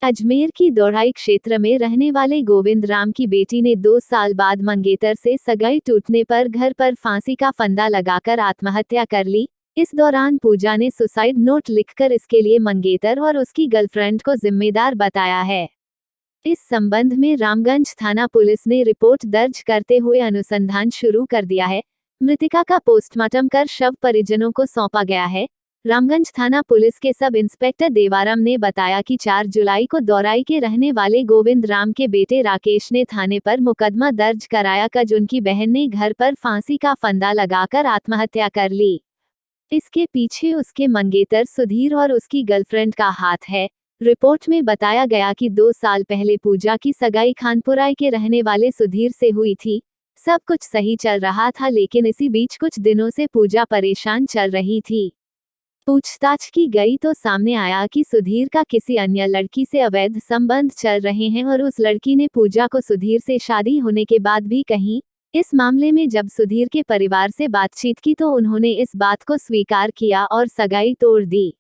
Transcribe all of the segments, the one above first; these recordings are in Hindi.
अजमेर की दौड़ाई क्षेत्र में रहने वाले गोविंद राम की बेटी ने 2 साल बाद मंगेतर से सगाई टूटने पर घर पर फांसी का फंदा लगाकर आत्महत्या कर ली। इस दौरान पूजा ने सुसाइड नोट लिखकर इसके लिए मंगेतर और उसकी गर्लफ्रेंड को जिम्मेदार बताया है। इस संबंध में रामगंज थाना पुलिस ने रिपोर्ट दर्ज करते हुए अनुसंधान शुरू कर दिया है। मृतिका का पोस्टमार्टम कर शव परिजनों को सौंपा गया है। रामगंज थाना पुलिस के सब इंस्पेक्टर देवारम ने बताया कि 4 जुलाई को दौराई के रहने वाले गोविंद राम के बेटे राकेश ने थाने पर मुकदमा दर्ज कराया कि उनकी बहन ने घर पर फांसी का फंदा लगाकर आत्महत्या कर ली। इसके पीछे उसके मंगेतर सुधीर और उसकी गर्लफ्रेंड का हाथ है। रिपोर्ट में बताया गया कि 2 साल पहले पूजा की सगाई खानपुराई के रहने वाले सुधीर से हुई थी। सब कुछ सही चल रहा था, लेकिन इसी बीच कुछ दिनों से पूजा परेशान चल रही थी। पूछताछ की गई तो सामने आया कि सुधीर का किसी अन्य लड़की से अवैध संबंध चल रहे हैं और उस लड़की ने पूजा को सुधीर से शादी होने के बाद भी कही। इस मामले में जब सुधीर के परिवार से बातचीत की तो उन्होंने इस बात को स्वीकार किया और सगाई तोड़ दी,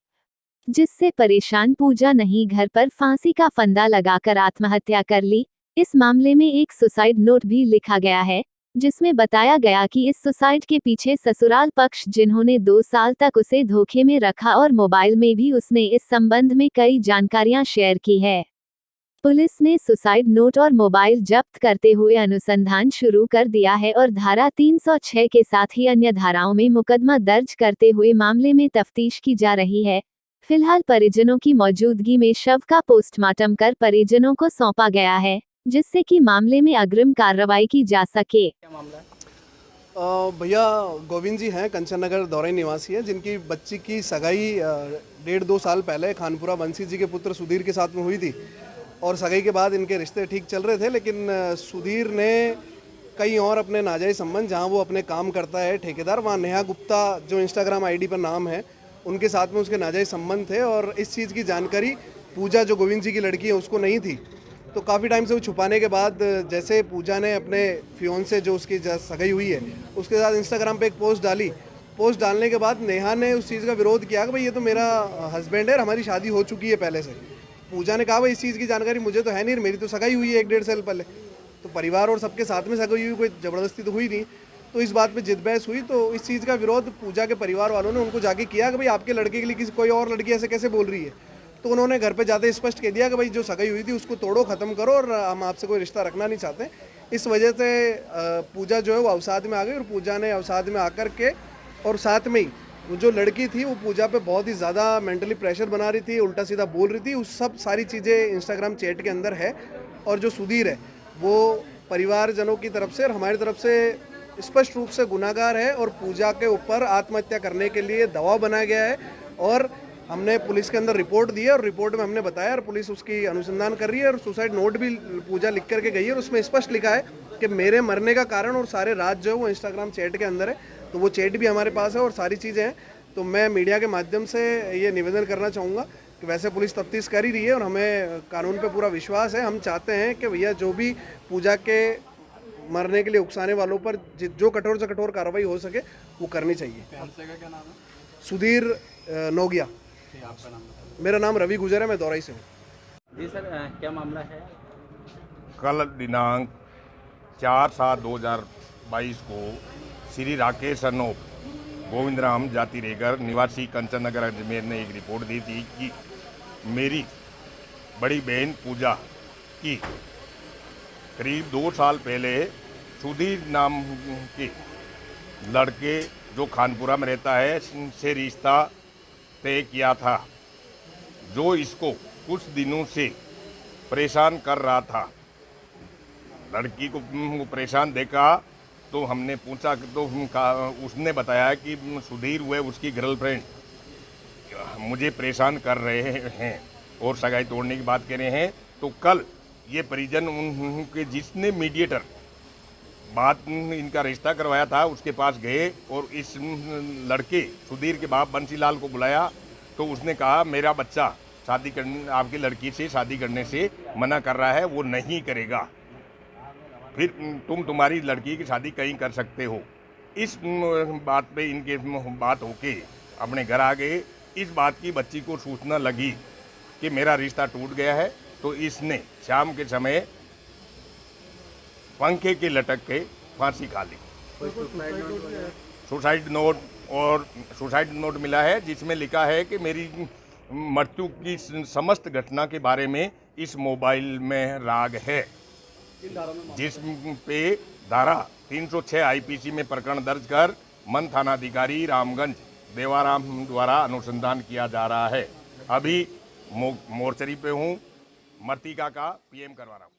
जिससे परेशान पूजा नहीं घर पर फांसी का फंदा लगाकर आत्महत्या कर ली। इस मामले में एक सुसाइड नोट भी लिखा गया है, जिसमें बताया गया कि इस सुसाइड के पीछे ससुराल पक्ष, जिन्होंने 2 साल तक उसे धोखे में रखा और मोबाइल में भी उसने इस संबंध में कई जानकारियां शेयर की है। पुलिस ने सुसाइड नोट और मोबाइल जब्त करते हुए अनुसंधान शुरू कर दिया है और धारा 306 के साथ ही अन्य धाराओं में मुकदमा दर्ज करते हुए मामले में तफ्तीश की जा रही है। फिलहाल परिजनों की मौजूदगी में शव का पोस्टमार्टम कर परिजनों को सौंपा गया है, जिससे कि मामले में अग्रिम कार्रवाई की जा सके। क्या मामला है? भैया गोविंद जी हैं, कंचन नगर दौराई निवासी हैं, जिनकी बच्ची की सगाई 1.5-2 साल पहले खानपुरा बंसी जी के पुत्र सुधीर के साथ में हुई थी। और सगाई के बाद इनके रिश्ते ठीक चल रहे थे, लेकिन सुधीर ने कई और अपने नाजायज़ संबंध, जहां वो अपने काम करता है ठेकेदार, वहां नेहा गुप्ता जो इंस्टाग्राम आईडी पर नाम है, उनके साथ में उसके नाजायज़ संबंध थे। और इस चीज़ की जानकारी पूजा जो गोविंद जी की लड़की है उसको नहीं थी। तो काफ़ी टाइम से वो छुपाने के बाद जैसे पूजा ने अपने फियोंसे जो उसकी सगाई हुई है उसके साथ इंस्टाग्राम पे एक पोस्ट डाली। पोस्ट डालने के बाद नेहा ने उस चीज़ का विरोध किया कि भाई ये तो मेरा हस्बैंड है, हमारी शादी हो चुकी है पहले से। पूजा ने कहा भाई इस चीज़ की जानकारी मुझे तो है नहीं, मेरी तो सगाई हुई है 1-1.5 साल पहले। तो परिवार और सबके साथ में सगाई हुई, कोई ज़बरदस्ती तो हुई नहीं। तो इस बात पे जिद बहस हुई, तो इस चीज़ का विरोध पूजा के परिवार वालों ने उनको जाके किया कि भाई आपके लड़के के लिए किसी कोई और लड़की ऐसे कैसे बोल रही है। तो उन्होंने घर पे जाते स्पष्ट कह दिया कि भाई जो सगाई हुई थी उसको तोड़ो, ख़त्म करो, और हम आपसे कोई रिश्ता रखना नहीं चाहते। इस वजह से पूजा जो है वो अवसाद में आ गई, और पूजा ने अवसाद में आकर के और साथ में ही वो जो लड़की थी वो पूजा पे बहुत ही ज़्यादा मेंटली प्रेशर बना रही थी, उल्टा सीधा बोल रही थी, उस सब सारी चीज़ें इंस्टाग्राम चैट के अंदर है। और जो सुधीर है वो परिवारजनों की तरफ से और हमारी तरफ से स्पष्ट रूप से गुनाहगार है, और पूजा के ऊपर आत्महत्या करने के लिए दबाव बनाया गया है। और हमने पुलिस के अंदर रिपोर्ट दी है, और रिपोर्ट में हमने बताया, और पुलिस उसकी अनुसंधान कर रही है। और सुसाइड नोट भी पूजा लिख करके गई है, और उसमें स्पष्ट लिखा है कि मेरे मरने का कारण और सारे राज जो है वो इंस्टाग्राम चैट के अंदर है। तो वो चैट भी हमारे पास है और सारी चीज़ें हैं। तो मैं मीडिया के माध्यम से ये निवेदन करना चाहूँगा कि वैसे पुलिस तफ्तीश कर ही रही है और हमें कानून पे पूरा विश्वास है। हम चाहते हैं कि भैया जो भी पूजा के मरने के लिए उकसाने वालों पर जो कठोर से कठोर कार्रवाई हो सके वो करनी चाहिए। क्या नाम है? सुधीर नोगिया। आपका नाम बताइए। मेरा नाम रवि गुजर है, मैं दौराई से हूँ। जी सर, क्या मामला है? कल दिनांक 4/7/2022 को श्री राकेश अनोप गोविंद राम जाति रेगर निवासी कंचन नगर अजमेर ने एक रिपोर्ट दी थी कि मेरी बड़ी बहन पूजा की करीब 2 साल पहले सुधीर नाम के लड़के जो खानपुरा में रहता है से रिश्ता तय किया था, जो इसको कुछ दिनों से परेशान कर रहा था। लड़की को परेशान देखा तो हमने पूछा तो उसने बताया कि सुधीर हुए उसकी गर्लफ्रेंड मुझे परेशान कर रहे हैं और सगाई तोड़ने की बात कह रहे हैं। तो कल ये परिजन उनके जिसने मीडिएटर बात इनका रिश्ता करवाया था उसके पास गए और इस लड़के सुधीर के बाप बंसीलाल को बुलाया। तो उसने कहा मेरा बच्चा शादी करने आपकी लड़की से शादी करने से मना कर रहा है, वो नहीं करेगा, फिर तुम्हारी लड़की की शादी कहीं कर सकते हो। इस बात पे इनके बात होके अपने घर आ गए। इस बात की बच्ची को सूचना लगी कि मेरा रिश्ता टूट गया है तो इसने शाम के समय पंखे के लटक के फांसी खा ली। सुसाइड नोट मिला है जिसमें लिखा है कि मेरी मृत्यु की समस्त घटना के बारे में इस मोबाइल में राग है, जिस पे धारा 306 आईपीसी में प्रकरण दर्ज कर मन थानाधिकारी रामगंज देवाराम द्वारा अनुसंधान किया जा रहा है। अभी मोर्चरी पे हूँ, मृतिका का पीएम करवा रहा हूँ।